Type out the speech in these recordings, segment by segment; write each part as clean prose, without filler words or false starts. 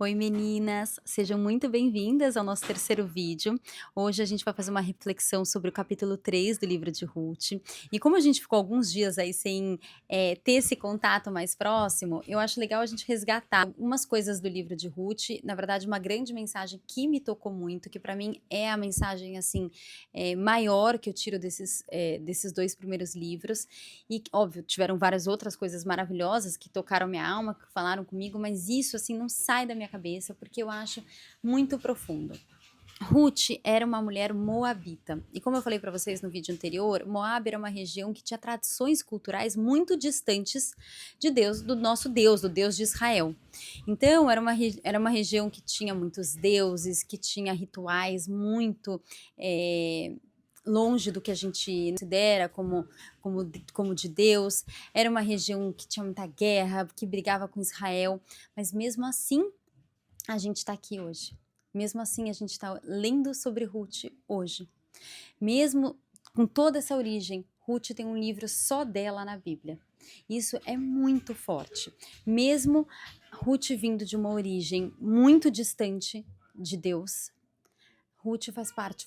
Oi meninas, sejam muito bem-vindas ao nosso terceiro vídeo. Hoje a gente vai fazer uma reflexão sobre o capítulo 3 do livro de Ruth. E como a gente ficou alguns dias aí sem ter esse contato mais próximo, eu acho legal a gente resgatar algumas coisas do livro de Ruth. Na verdade, uma grande mensagem que me tocou muito, que para mim é a mensagem assim maior que eu tiro desses dois primeiros livros. E, óbvio, tiveram várias outras coisas maravilhosas que tocaram minha alma, que falaram comigo, mas isso, assim, não sai da minha cabeça, porque eu acho muito profundo. Ruth era uma mulher moabita. E como eu falei para vocês no vídeo anterior, Moab era uma região que tinha tradições culturais muito distantes de Deus, do nosso Deus, do Deus de Israel. Então, era uma região que tinha muitos deuses, que tinha rituais muito longe do que a gente considera como de Deus. Era uma região que tinha muita guerra, que brigava com Israel, mas mesmo assim a gente está aqui hoje. Mesmo assim, a gente está lendo sobre Ruth hoje. Mesmo com toda essa origem, Ruth tem um livro só dela na Bíblia. Isso é muito forte. Mesmo Ruth vindo de uma origem muito distante de Deus, Ruth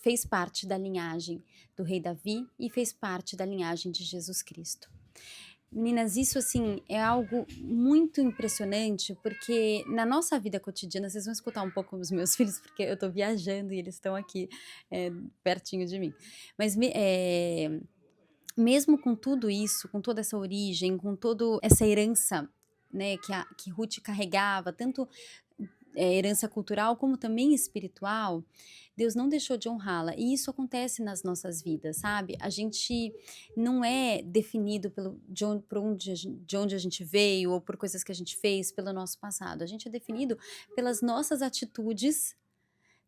fez parte da linhagem do rei Davi e fez parte da linhagem de Jesus Cristo. Meninas, isso assim é algo muito impressionante, porque na nossa vida cotidiana, vocês vão escutar um pouco os meus filhos, porque eu tô viajando e eles estão aqui pertinho de mim. Mas mesmo com tudo isso, com toda essa origem, com toda essa herança, né, que Ruth carregava, tanto herança cultural como também espiritual, Deus não deixou de honrá-la. E isso acontece nas nossas vidas, sabe? A gente não é definido de onde a gente veio ou por coisas que a gente fez pelo nosso passado. A gente é definido pelas nossas atitudes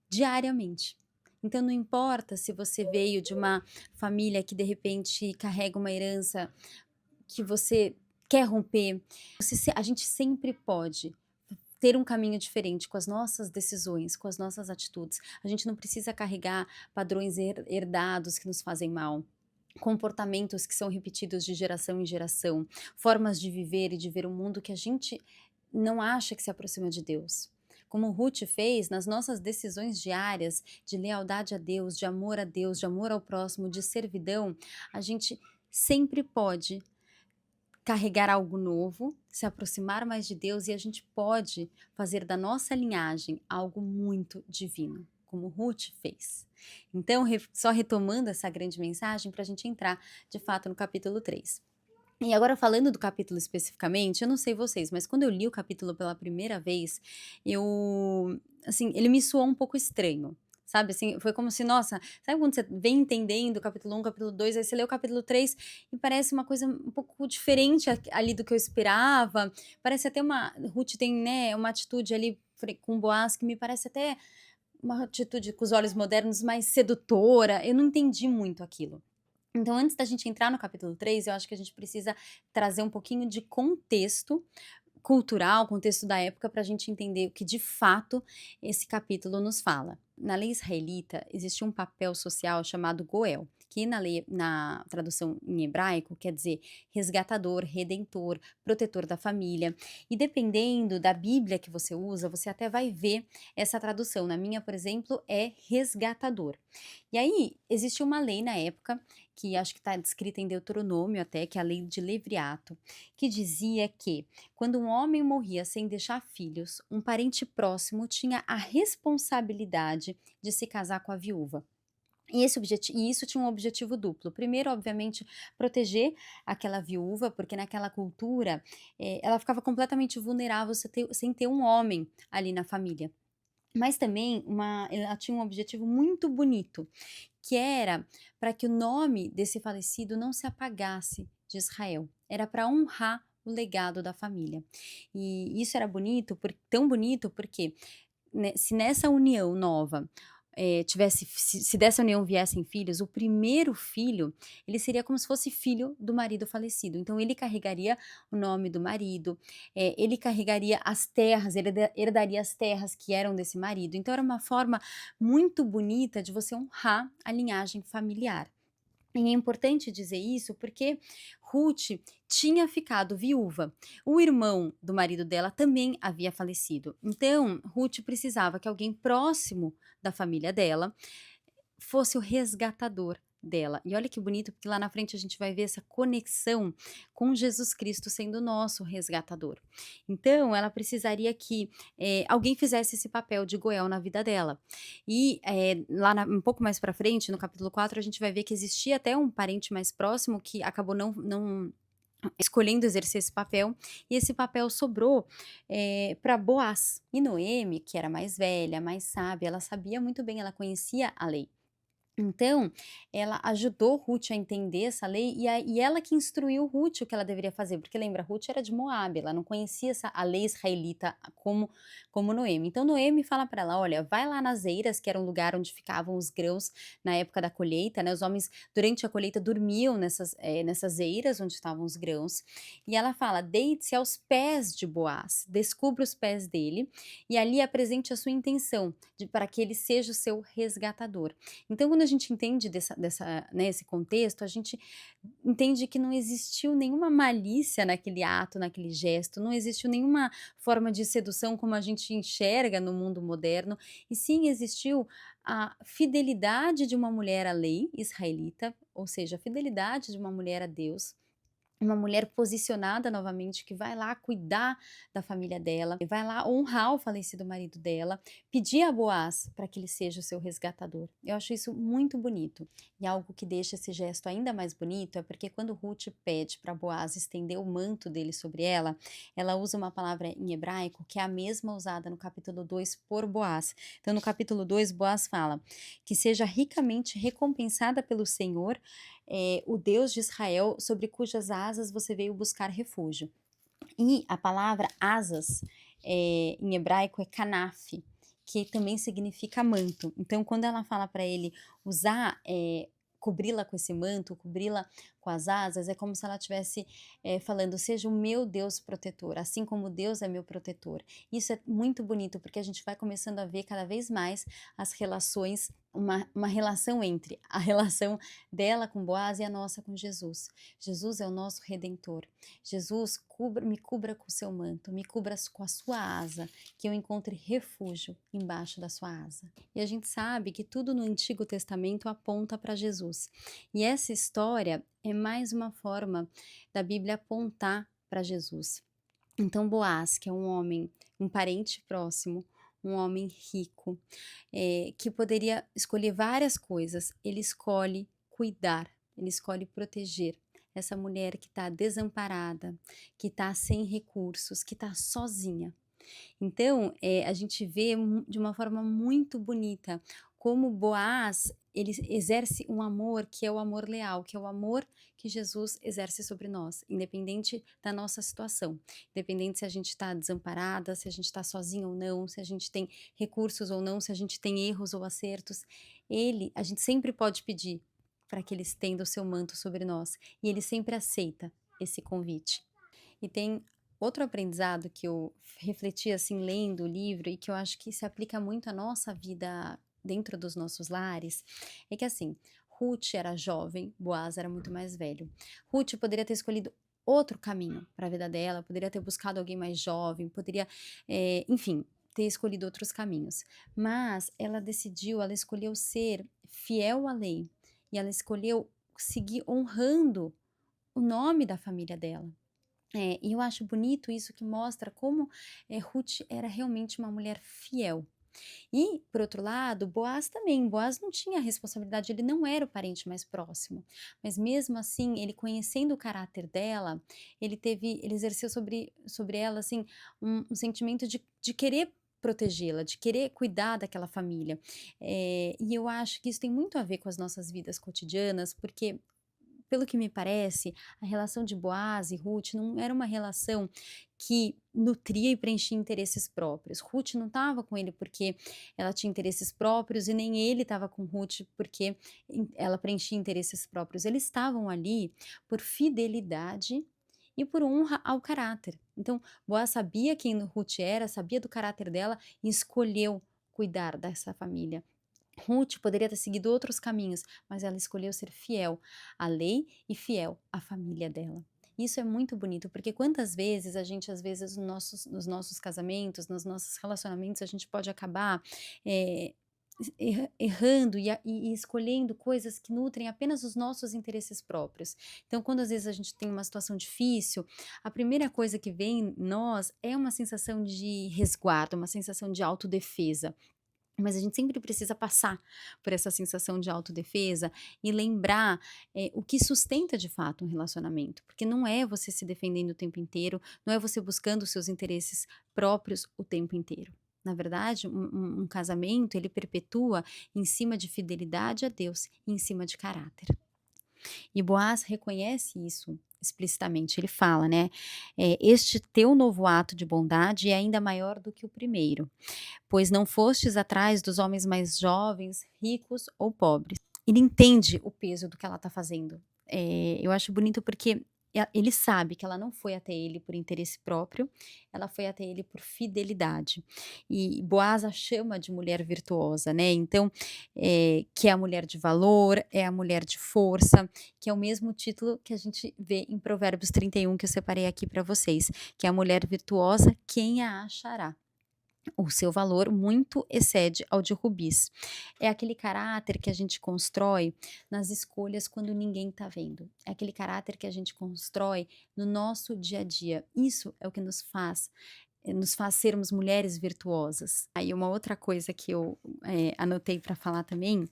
diariamente. Então não importa se você veio de uma família que de repente carrega uma herança que você quer romper, a gente sempre pode ter um caminho diferente com as nossas decisões, com as nossas atitudes. A gente não precisa carregar padrões herdados que nos fazem mal. Comportamentos que são repetidos de geração em geração, formas de viver e de ver o mundo que a gente não acha que se aproxima de Deus. Como Ruth fez nas nossas decisões diárias de lealdade a Deus, de amor ao próximo, de servidão, a gente sempre pode carregar algo novo, se aproximar mais de Deus, e a gente pode fazer da nossa linhagem algo muito divino, como Ruth fez. Então, só retomando essa grande mensagem para a gente entrar de fato no capítulo 3. E agora falando do capítulo especificamente, eu não sei vocês, mas quando eu li o capítulo pela primeira vez, assim, ele me soou um pouco estranho. Sabe, assim, foi como se, nossa, sabe quando você vem entendendo o capítulo 1, capítulo 2, aí você lê o capítulo 3 e parece uma coisa um pouco diferente ali do que eu esperava. Parece até Ruth tem, né, uma atitude ali com Boaz que me parece até uma atitude com os olhos modernos mais sedutora. Eu não entendi muito aquilo. Então, antes da gente entrar no capítulo 3, eu acho que a gente precisa trazer um pouquinho de contexto cultural, contexto da época, para a gente entender o que de fato esse capítulo nos fala. Na lei israelita, existe um papel social chamado Goel, que na tradução em hebraico quer dizer resgatador, redentor, protetor da família. E dependendo da Bíblia que você usa, você até vai ver essa tradução. Na minha, por exemplo, é resgatador. E aí, existe uma lei na época, que acho que está descrita em Deuteronômio até, que é a lei de Levirato, que dizia que quando um homem morria sem deixar filhos, um parente próximo tinha a responsabilidade de se casar com a viúva. E isso tinha um objetivo duplo. Primeiro, obviamente, proteger aquela viúva, porque naquela cultura ela ficava completamente vulnerável sem ter um homem ali na família. Mas também ela tinha um objetivo muito bonito, que era para que o nome desse falecido não se apagasse de Israel. Era para honrar o legado da família. E isso era tão bonito porque se nessa união nova se dessa união viessem filhos, o primeiro filho, ele seria como se fosse filho do marido falecido. Então ele carregaria o nome do marido, ele carregaria as terras, ele herdaria as terras que eram desse marido. Então era uma forma muito bonita de você honrar a linhagem familiar. E é importante dizer isso porque Ruth tinha ficado viúva. O irmão do marido dela também havia falecido. Então, Ruth precisava que alguém próximo da família dela fosse o resgatador dela. E olha que bonito, porque lá na frente a gente vai ver essa conexão com Jesus Cristo sendo o nosso resgatador. Então, ela precisaria que alguém fizesse esse papel de Goel na vida dela. E um pouco mais para frente, no capítulo 4, a gente vai ver que existia até um parente mais próximo que acabou não escolhendo exercer esse papel, e esse papel sobrou para Boaz. E Noemi, que era mais velha, mais sábia, ela sabia muito bem, ela conhecia a lei. Então, ela ajudou Ruth a entender essa lei e ela que instruiu Ruth o que ela deveria fazer, porque lembra, Ruth era de Moabe, ela não conhecia a lei israelita como Noemi. Então, Noemi fala para ela: olha, vai lá nas eiras, que era um lugar onde ficavam os grãos na época da colheita, né? Os homens, durante a colheita, dormiam nessas eiras onde estavam os grãos. E ela fala: deite-se aos pés de Boaz, descubra os pés dele, e ali apresente a sua intenção para que ele seja o seu resgatador. Então, quando a gente entende né, esse contexto, a gente entende que não existiu nenhuma malícia naquele ato, naquele gesto, não existiu nenhuma forma de sedução como a gente enxerga no mundo moderno, e sim existiu a fidelidade de uma mulher à lei israelita, ou seja, a fidelidade de uma mulher a Deus, uma mulher posicionada novamente, que vai lá cuidar da família dela, vai lá honrar o falecido marido dela, pedir a Boaz para que ele seja o seu resgatador. Eu acho isso muito bonito. E algo que deixa esse gesto ainda mais bonito é porque quando Ruth pede para Boaz estender o manto dele sobre ela, ela usa uma palavra em hebraico que é a mesma usada no capítulo 2 por Boaz. Então, no capítulo 2, Boaz fala que seja ricamente recompensada pelo Senhor, o Deus de Israel, sobre cujas asas você veio buscar refúgio. E a palavra asas, em hebraico, é kanaf, que também significa manto. Então, quando ela fala para ele usar, cobri-la com esse manto, cobri-la com as asas, é como se ela estivesse falando: seja o meu Deus protetor, assim como Deus é meu protetor. Isso é muito bonito, porque a gente vai começando a ver cada vez mais as relações, uma relação entre a relação dela com Boaz e a nossa com Jesus. Jesus é o nosso Redentor. Jesus, me cubra com o seu manto, me cubra com a sua asa, que eu encontre refúgio embaixo da sua asa. E a gente sabe que tudo no Antigo Testamento aponta para Jesus. E essa história é mais uma forma da Bíblia apontar para Jesus. Então, Boaz, que é um homem, um parente próximo, um homem rico, que poderia escolher várias coisas, ele escolhe cuidar, ele escolhe proteger essa mulher que está desamparada, que está sem recursos, que está sozinha. Então, a gente vê de uma forma muito bonita como Boaz, ele exerce um amor que é o amor leal, que é o amor que Jesus exerce sobre nós, independente da nossa situação, independente se a gente está desamparada, se a gente está sozinha ou não, se a gente tem recursos ou não, se a gente tem erros ou acertos, a gente sempre pode pedir para que ele estenda o seu manto sobre nós, e ele sempre aceita esse convite. E tem outro aprendizado que eu refleti assim lendo o livro e que eu acho que se aplica muito à nossa vida dentro dos nossos lares, é que assim, Ruth era jovem, Boaz era muito mais velho. Ruth poderia ter escolhido outro caminho para a vida dela, poderia ter buscado alguém mais jovem, poderia, enfim, ter escolhido outros caminhos. Mas ela decidiu, ela escolheu ser fiel à lei e ela escolheu seguir honrando o nome da família dela. E eu acho bonito isso, que mostra como Ruth era realmente uma mulher fiel. E, por outro lado, Boaz também. Boaz não tinha responsabilidade, ele não era o parente mais próximo. Mas mesmo assim, ele conhecendo o caráter dela, ele exerceu sobre ela assim, um sentimento de querer protegê-la, de querer cuidar daquela família. E eu acho que isso tem muito a ver com as nossas vidas cotidianas, porque pelo que me parece, a relação de Boaz e Ruth não era uma relação que nutria e preenchia interesses próprios. Ruth não estava com ele porque ela tinha interesses próprios e nem ele estava com Ruth porque ela preenchia interesses próprios. Eles estavam ali por fidelidade e por honra ao caráter. Então, Boaz sabia quem Ruth era, sabia do caráter dela e escolheu cuidar dessa família. Ruth poderia ter seguido outros caminhos, mas ela escolheu ser fiel à lei e fiel à família dela. Isso é muito bonito, porque quantas vezes a gente, às vezes, nos nossos casamentos, nos nossos relacionamentos, a gente pode acabar eh, errando e escolhendo coisas que nutrem apenas os nossos interesses próprios. Então, quando às vezes a gente tem uma situação difícil, a primeira coisa que vem em nós é uma sensação de resguardo, uma sensação de autodefesa. Mas a gente sempre precisa passar por essa sensação de autodefesa e lembrar, o que sustenta de fato um relacionamento, porque não é você se defendendo o tempo inteiro, não é você buscando os seus interesses próprios o tempo inteiro. Na verdade, um casamento ele perpetua em cima de fidelidade a Deus e em cima de caráter. E Boaz reconhece isso explicitamente, ele fala, né, "Este teu novo ato de bondade é ainda maior do que o primeiro, pois não fostes atrás dos homens mais jovens, ricos ou pobres." Ele entende o peso do que ela está fazendo. Eu acho bonito porque ele sabe que ela não foi até ele por interesse próprio, ela foi até ele por fidelidade. E Boaz a chama de mulher virtuosa, né, então, que é a mulher de valor, é a mulher de força, que é o mesmo título que a gente vê em Provérbios 31 que eu separei aqui para vocês, que é a mulher virtuosa, quem a achará? O seu valor muito excede ao de rubis. É aquele caráter que a gente constrói nas escolhas quando ninguém está vendo. É aquele caráter que a gente constrói no nosso dia a dia. Isso é o que nos faz sermos mulheres virtuosas. Aí uma outra coisa que eu anotei para falar também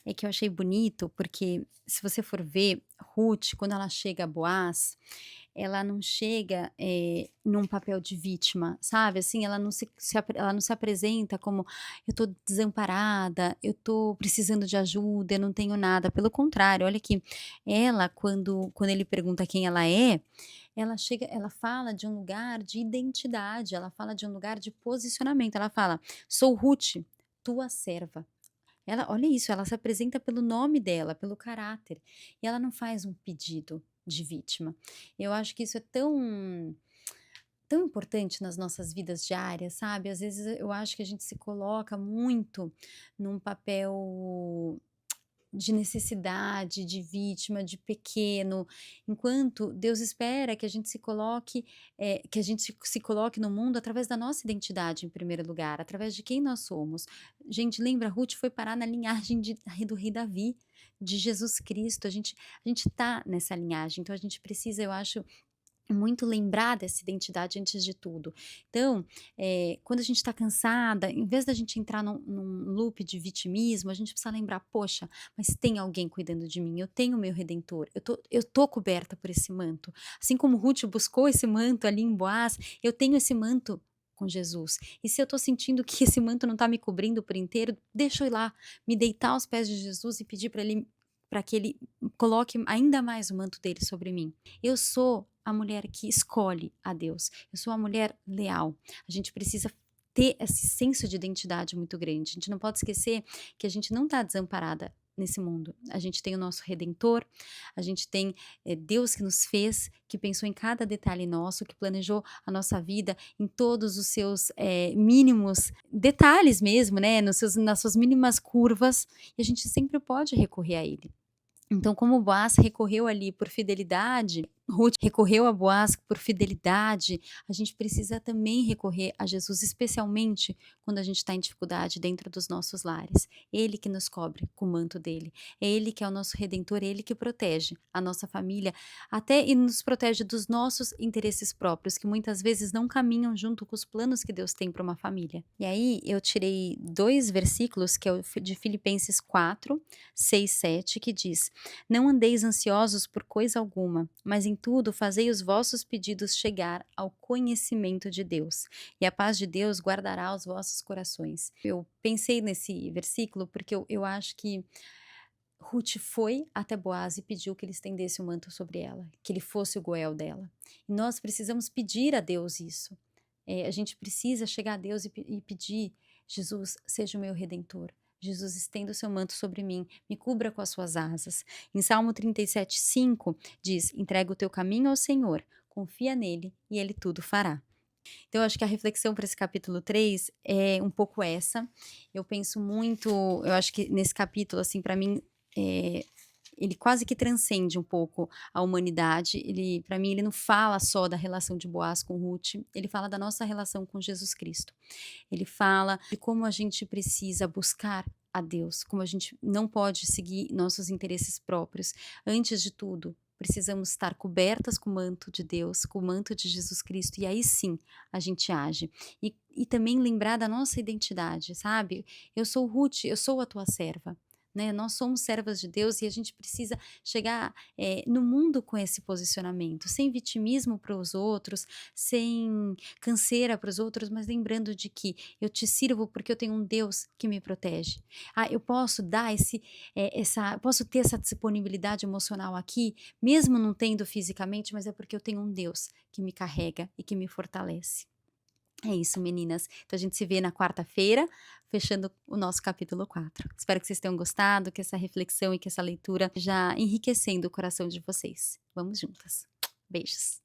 é que eu achei bonito, porque se você for ver, Ruth, quando ela chega a Boaz, ela não chega, num papel de vítima, sabe, assim, ela não se apresenta como: "Eu tô desamparada, eu tô precisando de ajuda, eu não tenho nada", pelo contrário, olha que ela quando ele pergunta quem ela fala de um lugar de identidade, ela fala de um lugar de posicionamento, ela fala: "Sou Ruth, tua serva". Ela olha isso, ela se apresenta pelo nome dela, pelo caráter, e ela não faz um pedido de vítima. Eu acho que isso é tão importante nas nossas vidas diárias, sabe. Às vezes eu acho que a gente se coloca muito num papel de necessidade, de vítima, de pequeno, enquanto Deus espera que a gente que a gente se coloque no mundo através da nossa identidade em primeiro lugar, através de quem nós somos. Gente, lembra, Ruth foi parar na linhagem do rei Davi, de Jesus Cristo, a gente tá nessa linhagem, então a gente precisa, eu acho, muito lembrar dessa identidade antes de tudo. Então, quando a gente está cansada, em vez da gente entrar num loop de vitimismo, a gente precisa lembrar: "Poxa, mas tem alguém cuidando de mim, eu tenho o meu redentor, eu tô coberta por esse manto". Assim como Ruth buscou esse manto ali em Boaz, eu tenho esse manto com Jesus. E se eu estou sentindo que esse manto não está me cobrindo por inteiro, deixa eu ir lá, me deitar aos pés de Jesus e pedir para que ele coloque ainda mais o manto dele sobre mim. Eu sou a mulher que escolhe a Deus, eu sou a mulher leal. A gente precisa ter esse senso de identidade muito grande. A gente não pode esquecer que a gente não está desamparada nesse mundo. A gente tem o nosso Redentor, a gente tem Deus que nos fez, que pensou em cada detalhe nosso, que planejou a nossa vida em todos os seus mínimos detalhes mesmo, né? Nas suas mínimas curvas, e a gente sempre pode recorrer a Ele. Então, como Boaz recorreu ali por fidelidade, Ruth recorreu a Boaz por fidelidade, a gente precisa também recorrer a Jesus, especialmente quando a gente está em dificuldade dentro dos nossos lares. Ele que nos cobre com o manto dele, é ele que é o nosso redentor, é ele que protege a nossa família, até e nos protege dos nossos interesses próprios, que muitas vezes não caminham junto com os planos que Deus tem para uma família. E aí eu tirei 2 versículos, que é o de Filipenses 4, 6, 7, que diz: "Não andeis ansiosos por coisa alguma, mas em tudo fazei os vossos pedidos chegar ao conhecimento de Deus, e a paz de Deus guardará os vossos corações." Eu pensei nesse versículo porque eu acho que Ruth foi até Boaz e pediu que ele estendesse o manto sobre ela, que ele fosse o goel dela. E nós precisamos pedir a Deus isso. A gente precisa chegar a Deus e pedir: "Jesus, seja o meu redentor. Jesus, estenda o seu manto sobre mim, me cubra com as suas asas." Em Salmo 37:5 diz: "Entrega o teu caminho ao Senhor, confia nele e ele tudo fará." Então eu acho que a reflexão para esse capítulo 3 é um pouco essa. Eu penso muito, eu acho que nesse capítulo, assim, para mim, eh, ele quase que transcende um pouco a humanidade. Ele, para mim, ele não fala só da relação de Boaz com Ruth, ele fala da nossa relação com Jesus Cristo. Ele fala de como a gente precisa buscar a Deus, como a gente não pode seguir nossos interesses próprios. Antes de tudo, precisamos estar cobertas com o manto de Deus, com o manto de Jesus Cristo, e aí sim a gente age. E também lembrar da nossa identidade, sabe? Eu sou Ruth, eu sou a tua serva. Né? Nós somos servas de Deus e a gente precisa chegar no mundo com esse posicionamento, sem vitimismo para os outros, sem canseira para os outros, mas lembrando de que eu te sirvo porque eu tenho um Deus que me protege. Ah, eu posso dar posso ter essa disponibilidade emocional aqui, mesmo não tendo fisicamente, mas é porque eu tenho um Deus que me carrega e que me fortalece. É isso, meninas. Então a gente se vê na quarta-feira, fechando o nosso capítulo 4. Espero que vocês tenham gostado, que essa reflexão e que essa leitura já enriquecendo o coração de vocês. Vamos juntas. Beijos.